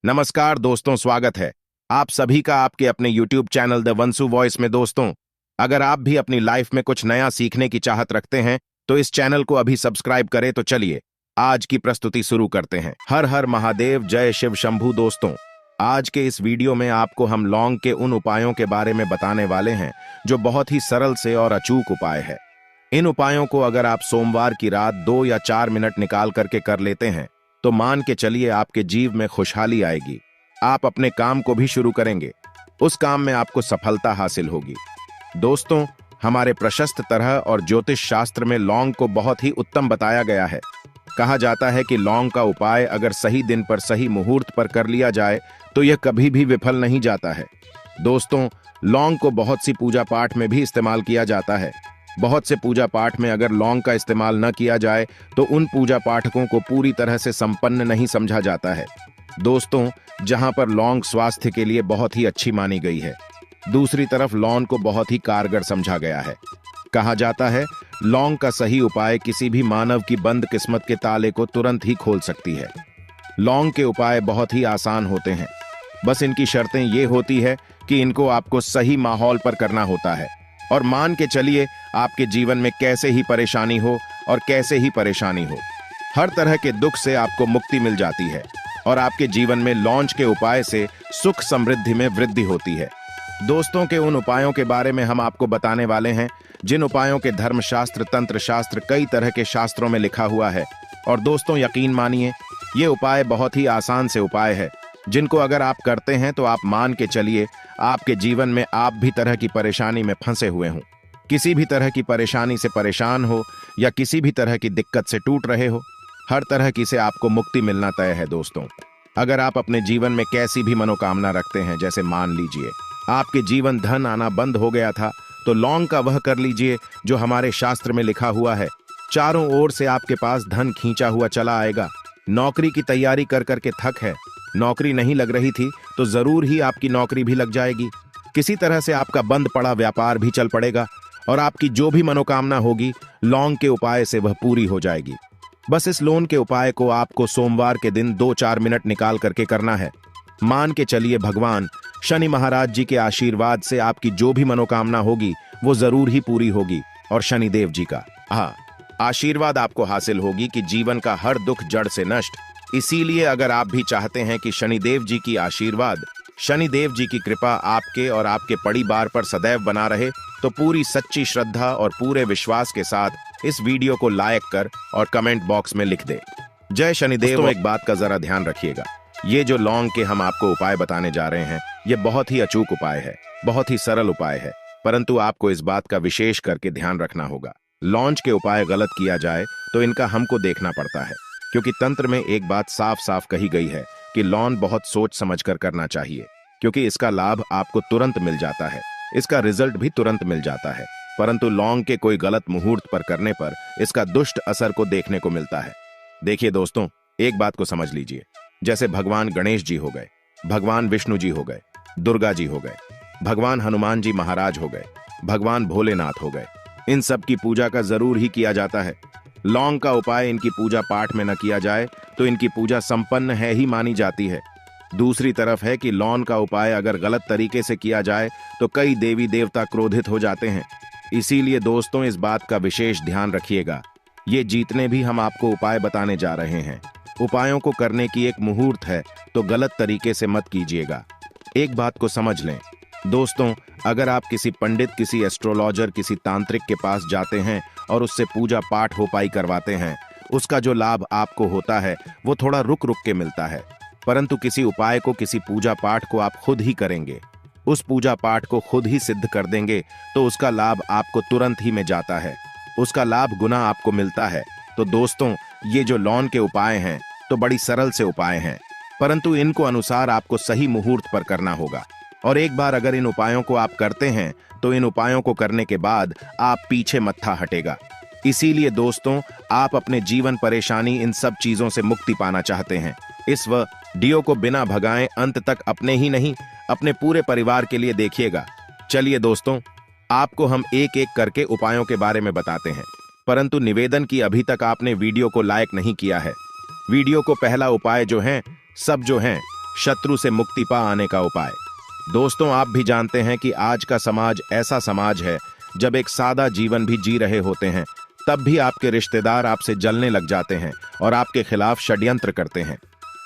नमस्कार दोस्तों, स्वागत है आप सभी का आपके अपने YouTube चैनल द वंसु वॉइस में। दोस्तों, अगर आप भी अपनी लाइफ में कुछ नया सीखने की चाहत रखते हैं तो इस चैनल को अभी सब्सक्राइब करें। तो चलिए आज की प्रस्तुति शुरू करते हैं। हर हर महादेव, जय शिव शंभू। दोस्तों, आज के इस वीडियो में आपको हम लौंग के उन उपायों के बारे में बताने वाले हैं जो बहुत ही सरल से और अचूक उपाय है। इन उपायों को अगर आप सोमवार की रात 2 या 4 मिनट निकाल करके कर लेते हैं तो मान के चलिए आपके जीव में खुशहाली आएगी। आप अपने काम को भी शुरू करेंगे, उस काम में आपको सफलता हासिल होगी। दोस्तों, हमारे प्रशस्त तरह और ज्योतिष शास्त्र में लौंग को बहुत ही उत्तम बताया गया है। कहा जाता है कि लौंग का उपाय अगर सही दिन पर सही मुहूर्त पर कर लिया जाए तो यह कभी भी विफल नहीं जाता है। दोस्तों, लौंग को बहुत सी पूजा पाठ में भी इस्तेमाल किया जाता है। बहुत से पूजा पाठ में अगर लौंग का इस्तेमाल न किया जाए तो उन पूजा पाठकों को पूरी तरह से संपन्न नहीं समझा जाता है। दोस्तों, जहां पर लौंग स्वास्थ्य के लिए बहुत ही अच्छी मानी गई है, दूसरी तरफ लौंग को बहुत ही कारगर समझा गया है। कहा जाता है लौंग का सही उपाय किसी भी मानव की बंद किस्मत के ताले को तुरंत ही खोल सकती है। लौंग के उपाय बहुत ही आसान होते हैं, बस इनकी शर्तें ये होती है कि इनको आपको सही माहौल पर करना होता है। और मान के चलिए आपके जीवन में कैसे ही परेशानी हो और कैसे ही परेशानी हो, हर तरह के दुख से आपको मुक्ति मिल जाती है और आपके जीवन में लौंग के उपाय से सुख समृद्धि में वृद्धि होती है। दोस्तों के उन उपायों के बारे में हम आपको बताने वाले हैं जिन उपायों के धर्मशास्त्र, तंत्र शास्त्र, कई तरह के शास्त्रों में लिखा हुआ है। और दोस्तों, यकीन मानिए ये उपाय बहुत ही आसान से उपाय है जिनको अगर आप करते हैं तो आप मान के चलिए आपके जीवन में आप भी तरह की परेशानी में फंसे हुए हों, किसी भी तरह की परेशानी से परेशान हो या किसी भी तरह की दिक्कत से टूट रहे हो, हर तरह की से आपको मुक्ति मिलना तय है। दोस्तों, अगर आप अपने जीवन में कैसी भी मनोकामना रखते हैं, जैसे मान लीजिए आपके जीवन धन आना बंद हो गया था, तो लौंग का वह कर लीजिए जो हमारे शास्त्र में लिखा हुआ है। चारों ओर से आपके पास धन खींचा हुआ चला आएगा। नौकरी की तैयारी कर करके थक है, नौकरी नहीं लग रही थी तो जरूर ही आपकी नौकरी भी लग जाएगी। किसी तरह से आपका बंद पड़ा व्यापार भी चल पड़ेगा और आपकी जो भी मनोकामना होगी लौंग के उपाय से वह पूरी हो जाएगी। बस इस लौंग के उपाय को आपको सोमवार के दिन 2-4 मिनट निकाल करके करना है। मान के चलिए भगवान शनि महाराज जी के आशीर्वाद से आपकी जो भी मनोकामना होगी वो जरूर ही पूरी होगी और शनिदेव जी का आशीर्वाद आपको हासिल होगी कि जीवन का हर दुख जड़ से नष्ट। इसीलिए अगर आप भी चाहते हैं कि शनिदेव जी की आशीर्वाद, शनिदेव जी की कृपा आपके और आपके परिवार पर सदैव बना रहे, तो पूरी सच्ची श्रद्धा और पूरे विश्वास के साथ इस वीडियो को लाइक कर और कमेंट बॉक्स में लिख दे, जय शनिदेव। तो एक बात का जरा ध्यान रखिएगा, ये जो लौंग के हम आपको उपाय बताने जा रहे हैं ये बहुत ही अचूक उपाय है, बहुत ही सरल उपाय है, परंतु आपको इस बात का विशेष करके ध्यान रखना होगा। लौंग के उपाय गलत किया जाए तो इनका हमको देखना पड़ता है, क्योंकि तंत्र में एक बात साफ साफ कही गई है कि लौंग बहुत सोच समझकर करना चाहिए, क्योंकि इसका लाभ आपको तुरंत मिल जाता है, इसका रिजल्ट भी तुरंत मिल जाता है। परंतु लौंग के कोई गलत मुहूर्त पर करने पर इसका दुष्ट असर को देखने को मिलता है। देखिए दोस्तों, एक बात को समझ लीजिए, जैसे भगवान गणेश जी हो गए, भगवान विष्णु जी हो गए, दुर्गा जी हो गए, भगवान हनुमान जी महाराज हो गए, भगवान भोलेनाथ हो गए, इन सब की पूजा का जरूर ही किया जाता है। लौंग का उपाय इनकी पूजा पाठ में न किया जाए तो इनकी पूजा संपन्न है ही मानी जाती है। दूसरी तरफ है कि लौंग का उपाय अगर गलत तरीके से किया जाए तो कई देवी देवता क्रोधित हो जाते हैं। इसीलिए दोस्तों, इस बात का विशेष ध्यान रखिएगा। ये जितने भी हम आपको उपाय बताने जा रहे हैं, उपायों को करने की एक मुहूर्त है, तो गलत तरीके से मत कीजिएगा। एक बात को समझ लें दोस्तों, अगर आप किसी पंडित, किसी एस्ट्रोलॉजर, किसी तांत्रिक के पास जाते हैं और उससे पूजा पाठ हो पाई करवाते हैं, उसका जो लाभ आपको होता है वो थोड़ा रुक रुक के मिलता है। परंतु किसी उपाय को, किसी पूजा पाठ को आप खुद ही करेंगे, उस पूजा पाठ को खुद ही सिद्ध कर देंगे तो उसका लाभ आपको तुरंत ही में जाता है, उसका लाभ गुना आपको मिलता है। तो दोस्तों, ये जो लौंग के उपाय हैं तो बड़ी सरल से उपाय हैं, परंतु इनको अनुसार आपको सही मुहूर्त पर करना होगा। और एक बार अगर इन उपायों को आप करते हैं तो इन उपायों को करने के बाद आप पीछे मत्था हटेगा। इसीलिए दोस्तों, आप अपने जीवन परेशानी इन सब चीजों से मुक्ति पाना चाहते हैं, इस वीडियो को बिना भगाए अंत तक अपने ही नहीं अपने पूरे परिवार के लिए देखिएगा। चलिए दोस्तों, आपको हम एक एक करके उपायों के बारे में बताते हैं, परंतु निवेदन की अभी तक आपने वीडियो को लाइक नहीं किया है। वीडियो को पहला उपाय जो है, सब जो हैं शत्रु से मुक्ति पा आने का उपाय। दोस्तों, आप भी जानते हैं कि आज का समाज ऐसा समाज है जब एक सादा जीवन भी जी रहे होते हैं तब भी आपके रिश्तेदार आपसे जलने लग जाते हैं और आपके खिलाफ षड्यंत्र करते हैं।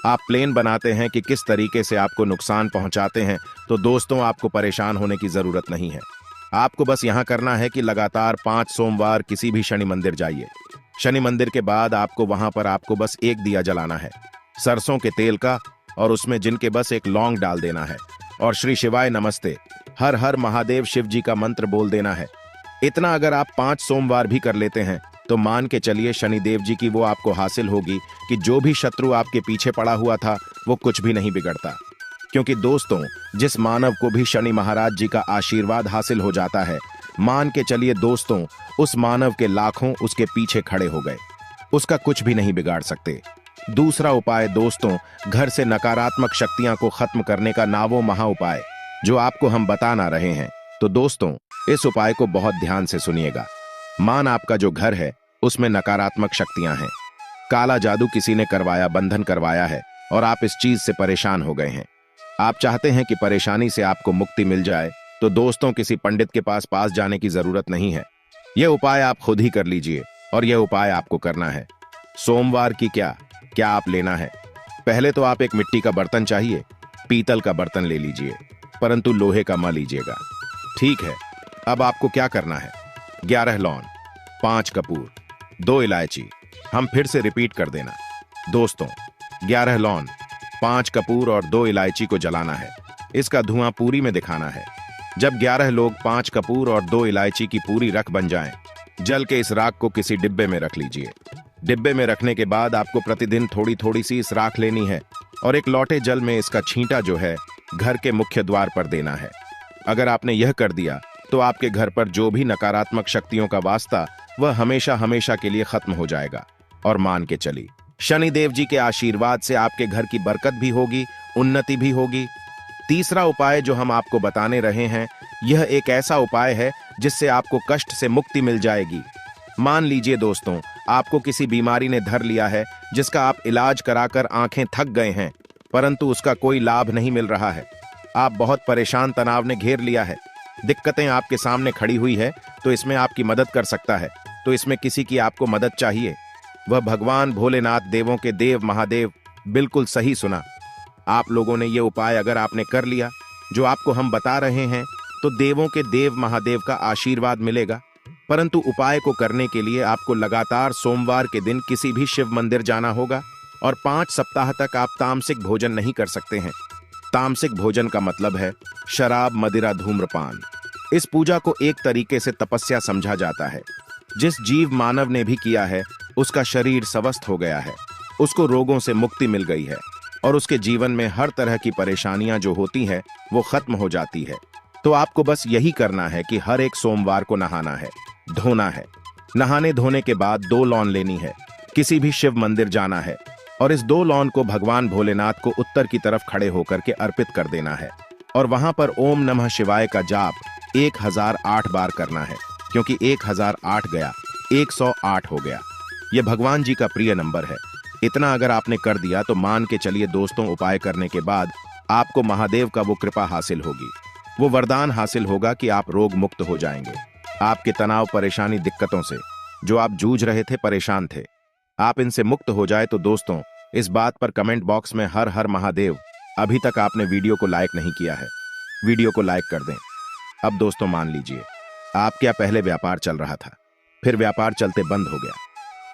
आप प्लान बनाते हैं कि किस तरीके से आपको नुकसान पहुंचाते हैं, तो दोस्तों आपको परेशान होने की जरूरत नहीं है। आपको बस यहां करना है कि लगातार 5 सोमवार किसी भी शनि मंदिर जाइए। शनि मंदिर के बाद आपको वहां पर आपको बस एक दिया जलाना है, सरसों के तेल का, और उसमें जिनके बस एक लौंग डाल देना है और श्री शिवाय नमस्ते, हर हर महादेव शिव जी का मंत्र बोल देना है। इतना अगर आप 5 सोमवार भी कर लेते हैं तो मान के चलिए शनिदेव जी की वो आपको हासिल होगी कि जो भी शत्रु आपके पीछे पड़ा हुआ था वो कुछ भी नहीं बिगड़ता। क्योंकि दोस्तों, जिस मानव को भी शनि महाराज जी का आशीर्वाद हासिल हो जाता है, मान के चलिए दोस्तों, उस मानव के लाखों उसके पीछे खड़े हो गए, उसका कुछ भी नहीं बिगाड़ सकते। दूसरा उपाय दोस्तों, घर से नकारात्मक शक्तियां को खत्म करने का नावो महा उपाय, जो आपको हम बता ना रहे हैं। तो दोस्तों, इस उपाय को बहुत ध्यान से सुनिएगा। मान आपका जो घर है उसमें नकारात्मक शक्तियां हैं, काला जादू किसी ने करवाया, बंधन करवाया है और आप इस चीज से परेशान हो गए हैं। आप चाहते हैं कि परेशानी से आपको मुक्ति मिल जाए, तो दोस्तों किसी पंडित के पास जाने की जरूरत नहीं है। यह उपाय आप खुद ही कर लीजिए और यह उपाय आपको करना है। सोमवार की क्या आप लेना है? पहले तो आप एक मिट्टी का बर्तन चाहिए, पीतल का बर्तन ले लीजिए, परंतु लोहे का मत लीजिएगा, ठीक है। अब आपको क्या करना है? 11 लौंग, 5 कपूर, 2 इलायची। हम फिर से रिपीट कर देना दोस्तों, 11 लौंग, 5 कपूर और 2 इलायची को जलाना है। इसका धुआं पूरी में दिखाना है। जब 11 लोग 5 कपूर और 2 इलायची की पूरी रख बन जाएं, जल के इस राख को किसी डिब्बे में रख लीजिए। डिब्बे में रखने के बाद आपको प्रतिदिन थोड़ी थोड़ी सी इस राख लेनी है और एक लोटे जल में इसका छींटा जो है घर के मुख्य द्वार पर देना है। अगर आपने यह कर दिया तो आपके घर पर जो भी नकारात्मक शक्तियों का वास्ता वह हमेशा हमेशा के लिए खत्म हो जाएगा। और मान के चली, शनिदेव जी के आशीर्वाद से आपके घर की बरकत भी होगी, उन्नति भी होगी। तीसरा उपाय जो हम आपको बताने रहे हैं, यह एक ऐसा उपाय है जिससे आपको कष्ट से मुक्ति मिल जाएगी। मान लीजिए दोस्तों, आपको किसी बीमारी ने धर लिया है जिसका आप इलाज कराकर आंखें थक गए हैं, परंतु उसका कोई लाभ नहीं मिल रहा है। आप बहुत परेशान, तनाव ने घेर लिया है, दिक्कतें आपके सामने खड़ी हुई है, तो इसमें आपकी मदद कर सकता है। तो इसमें किसी की आपको मदद चाहिए, वह भगवान भोलेनाथ, देवों के देव महादेव। बिल्कुल सही सुना। आप लोगों ने यह उपाय अगर आपने कर लिया जो आपको हम बता रहे हैं, तो देवों के देव महादेव का आशीर्वाद मिलेगा। परंतु उपाय को करने के लिए आपको लगातार सोमवार के दिन किसी भी शिव मंदिर जाना होगा और 5 सप्ताह तक आप तामसिक भोजन नहीं कर सकते हैं। तामसिक भोजन का मतलब है शराब, मदिरा, धूम्रपान। इस पूजा को एक तरीके से तपस्या समझा जाता है। जिस जीव मानव ने भी किया है उसका शरीर स्वस्थ हो गया है, उसको रोगों से मुक्ति मिल गई है और उसके जीवन में हर तरह की परेशानियां जो होती हैं वो खत्म हो जाती है। तो आपको बस यही करना है कि हर एक सोमवार को नहाना है, धोना है। नहाने धोने के बाद 2 लौंग लेनी है, किसी भी शिव मंदिर जाना है और इस 2 लौंग को भगवान भोलेनाथ को उत्तर की तरफ खड़े होकर के अर्पित कर देना है और वहां पर ओम नमः शिवाय का जाप 1008 बार करना है, क्योंकि 1008 गया 108 हो गया। यह भगवान जी का प्रिय नंबर है। इतना अगर आपने कर दिया तो मान के चलिए दोस्तों, उपाय करने के बाद आपको महादेव का वो कृपा हासिल होगी, वो वरदान हासिल होगा कि आप रोग मुक्त हो जाएंगे। आपके तनाव, परेशानी, दिक्कतों से जो आप जूझ रहे थे, परेशान थे, आप इनसे मुक्त हो जाए। तो दोस्तों, इस बात पर कमेंट बॉक्स में हर हर महादेव। अभी तक आपने वीडियो को लाइक नहीं किया है, वीडियो को लाइक कर दें। अब दोस्तों मान लीजिए, आप क्या पहले व्यापार चल रहा था, फिर व्यापार चलते बंद हो गया,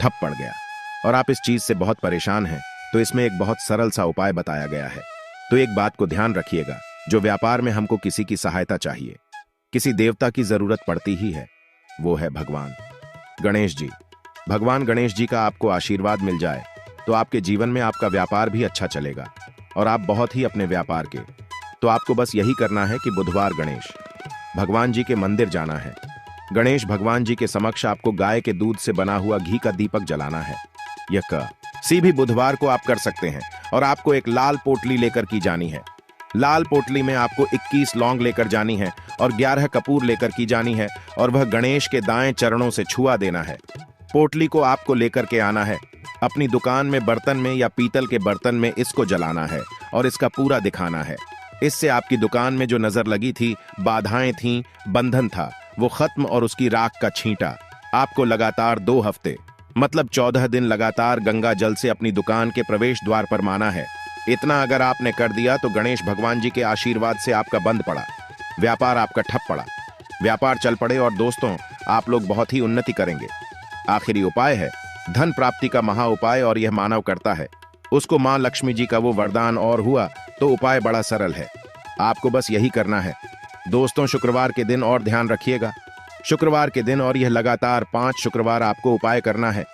ठप पड़ गया और आप इस चीज से बहुत परेशान हैं, तो इसमें एक बहुत सरल सा उपाय बताया गया है। तो एक बात को ध्यान रखिएगा, जो व्यापार में हमको किसी की सहायता चाहिए, किसी देवता की जरूरत पड़ती ही है, वो है भगवान गणेश जी। भगवान गणेश जी का आपको आशीर्वाद मिल जाए तो आपके जीवन में आपका व्यापार भी अच्छा चलेगा और आप बहुत ही अपने व्यापार के। तो आपको बस यही करना है कि बुधवार गणेश भगवान जी के मंदिर जाना है। गणेश भगवान जी के समक्ष आपको गाय के दूध से बना हुआ घी का दीपक जलाना है। यह किसी भी बुधवार को आप कर सकते हैं और आपको एक लाल पोटली लेकर की जानी है। लाल पोटली में आपको 21 लौंग लेकर जानी है और 11 कपूर लेकर की जानी है और वह गणेश के दाएं चरणों से छुआ देना है। पोटली को आपको लेकर के आना है अपनी दुकान में बर्तन में या पीतल के बर्तन में इसको जलाना है और इसका पूरा दिखाना है। इससे आपकी दुकान में जो नजर लगी थी, बाधाएं थीं, बंधन था, वो खत्म और उसकी राख का छींटा। आपको लगातार 2 हफ्ते मतलब 14 दिन लगातार गंगा जल से अपनी दुकान के प्रवेश द्वार पर माना है। इतना अगर आपने कर दिया तो गणेश भगवान जी के आशीर्वाद से आपका बंद पड़ा, व्यापार आपका ठप पड़ा, व्यापार चल पड़े और दोस्तों आप लोग बहुत ही उन्नति करेंगे। आखिरी उपाय है धन प्राप्ति का महा उपाय और यह मानव करता है, उसको मां लक्ष्मी जी का वो वरदान और हुआ तो उपाय बड़ा सरल है, आपको बस यही करना है। दोस्तों शुक्रवार के दिन और ध्यान रखिएगा, शुक्रवार के दिन और यह लगातार 5 शुक्रवार आपको उपाय करना है।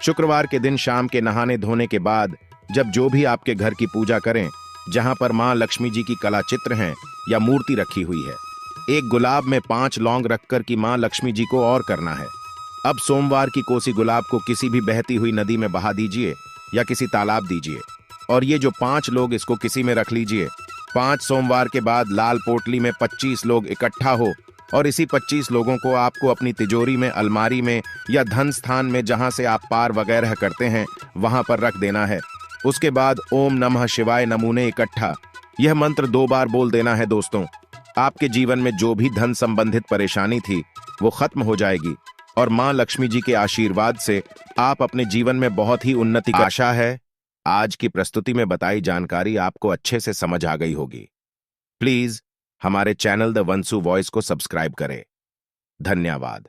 शुक्रवार के दिन शाम के नहाने धोने के बाद जब जो भी आपके घर की पूजा करें, जहां पर मां लक्ष्मी जी की कला चित्र हैं या मूर्ति रखी हुई है, एक गुलाब में 5 लौंग रखकर की मां लक्ष्मी जी को और करना है। अब सोमवार की कोसी गुलाब को किसी भी बहती हुई नदी में बहा दीजिए या किसी तालाब दीजिए और ये जो 5 लोग इसको किसी में रख लीजिए। 5 सोमवार के बाद लाल पोटली में 25 लोग इकट्ठा हो और इसी 25 लोगों को आपको अपनी तिजोरी में, अलमारी में या धन स्थान में जहां से आप पार वगैरह करते हैं वहां पर रख देना है। उसके बाद ओम नमः शिवाय नमूने इकट्ठा यह मंत्र 2 बार बोल देना है। दोस्तों आपके जीवन में जो भी धन संबंधित परेशानी थी वो खत्म हो जाएगी और मां लक्ष्मी जी के आशीर्वाद से आप अपने जीवन में बहुत ही उन्नति की आशा है। आज की प्रस्तुति में बताई जानकारी आपको अच्छे से समझ आ गई होगी। प्लीज हमारे चैनल द वंसु वॉइस को सब्सक्राइब करें। धन्यवाद।